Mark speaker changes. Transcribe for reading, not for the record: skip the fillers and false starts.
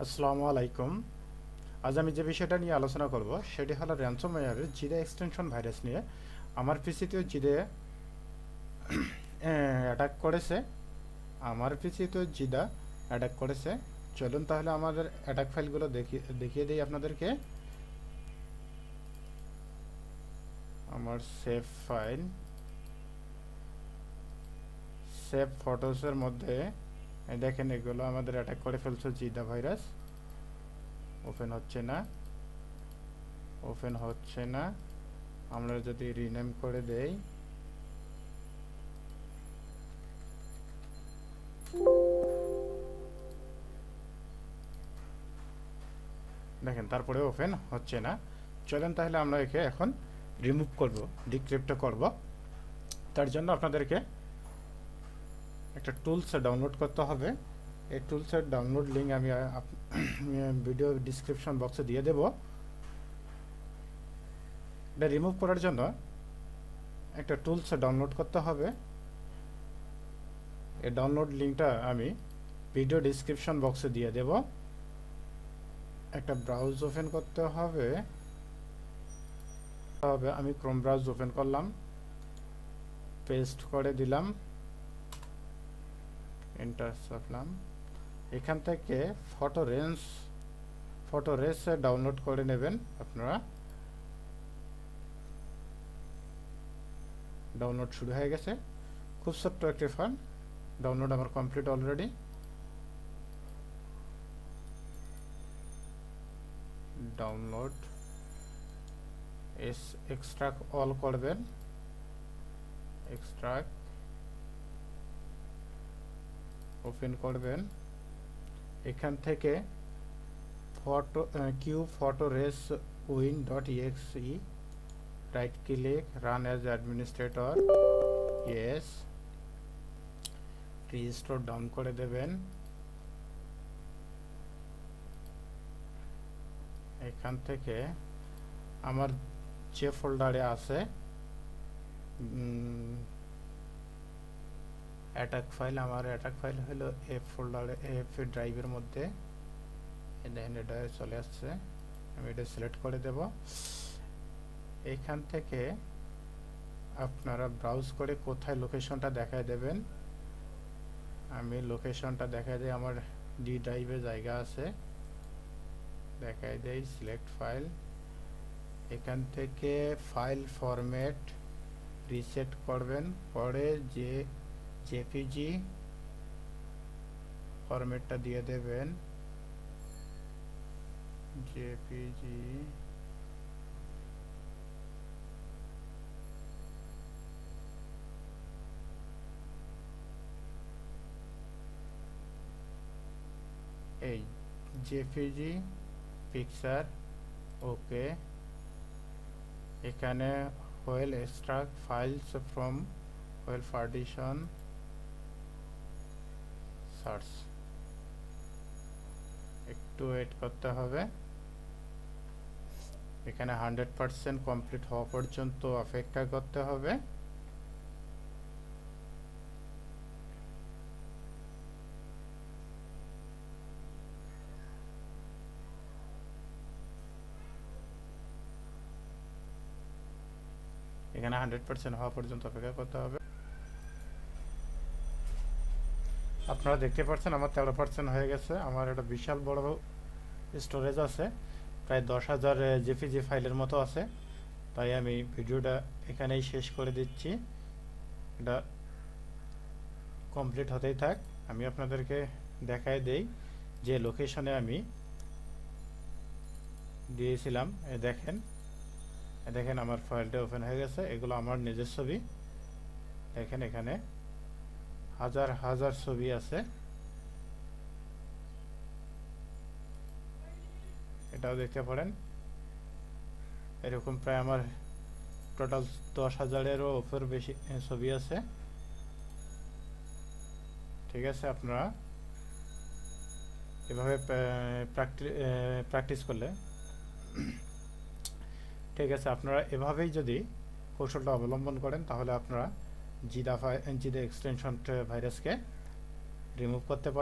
Speaker 1: আসসালামু আলাইকুম। আজ আমি যে বিষয়টা নিয়ে আলোচনা করব সেটি হলো র্যানসমওয়্যারের জিডা এক্সটেনশন ভাইরাস নিয়ে। আমার পিসিতেও জিডে অ্যাটাক করেছে। চলুন তাহলে আমাদের অ্যাটাক ফাইলগুলো দেখিয়ে দিই আপনাদেরকে। আমার সেভ ফটোসের মধ্যে দেখেন এগুলো আমাদের অ্যাটাক করে ফেলছে জিডা ভাইরাস। ওপেন হচ্ছে না। আমরা যদি রিনেম করে দেই, দেখেন তারপরে ওপেন হচ্ছে না। চলেন তাহলে আমরা একে এখন রিমুভ করব, ডিক্রিপ্ট করব। তার জন্য আপনাদেরকে একটা টুলস ডাউনলোড করতে হবে। এই টুলসের ডাউনলোড লিঙ্ক আমি ভিডিও ডিসক্রিপশন বক্সে দিয়ে দেব। এটা রিমুভ করার জন্য একটা টুলস ডাউনলোড করতে হবে। এই ডাউনলোড লিঙ্কটা আমি ভিডিও ডিসক্রিপশন বক্সে দিয়ে দেব। একটা ব্রাউজ ওপেন করতে হবে। আমি ক্রোম ব্রাউজ ওপেন করলাম, পেস্ট করে দিলাম, এন্টার চাপলাম। এখান থেকে ফটোরেস ডাউনলোড করে নেবেন আপনারা। ডাউনলোড শুরু হয়ে গেছে। খুব ছোট্ট একটি ফাইল, ডাউনলোড আমার complete already. Download extract all করবেন, এক্সট্রাক্ট ওপেন করবেন। এখান থেকে photoRes win.exe, right click, run as administrator, yes, restore down করে দেবেন। এখান থেকে আমার যে ফোল্ডারে আছে অ্যাটাক ফাইল, আমার অ্যাটাক ফাইল হলো এফ ফোল্ডারে, এফ ড্রাইভের মধ্যে। দেখেন এটা চলে আসছে, আমি এটা সিলেক্ট করে দেব। এইখান থেকে আপনারা ব্রাউজ করে কোথায় লোকেশনটা দেখায় দেবেন। আমি লোকেশনটা দেখায় দিই, আমার ডি ড্রাইভে জায়গা আছে, দেখায় দেই, সিলেক্ট ফাইল। এখান থেকে ফাইল ফরম্যাট রিসেট করবেন, পরে যে জেপিজি ফরম্যাটটা দিয়ে দেবেন। জেপিজি এই জেপিজি পিকচার, ওকে। এখানে whole extract files from whole partition search, একটু ওয়েট করতে হবে। এখানে 100% কমপ্লিট হওয়া পর্যন্ত অপেক্ষা করতে হবে। এখানে 100% হওয়া পর্যন্ত অপেক্ষা করতে হবে। আপনারা দেখতে পাচ্ছেন আমার 13% হয়ে গেছে। আমার একটা বিশাল বড় স্টোরেজ আছে, প্রায় 10,000 জেপিজি ফাইলের মতো আছে। তাই আমি ভিডিওটা এখানেই শেষ করে দিচ্ছি। এটা কমপ্লিট হতেই থাক। আমি আপনাদেরকে দেখাই দেই যে লোকেশনে আমি দিয়েছিলাম। দেখেন আমার ফাইলটা ওপেন হয়ে গেছে। এগুলো আমার নিজের ছবি। দেখেন এখানে হাজার হাজার ছবি আছে। এটাও দেখতে পারেন। এরকম প্রায় আমার টোটাল 10,000-এরও উপর বেশি ছবি আছে। ঠিক আছে, আপনারা এভাবে প্র্যাকটিস করলে ঠিক আছে। আপনারা এভাবেই যদি কৌশলটা অবলম্বন করেন তাহলে আপনারা জিদা এক্সটেনশন ভাইরাসকে রিমুভ করতে পারেন।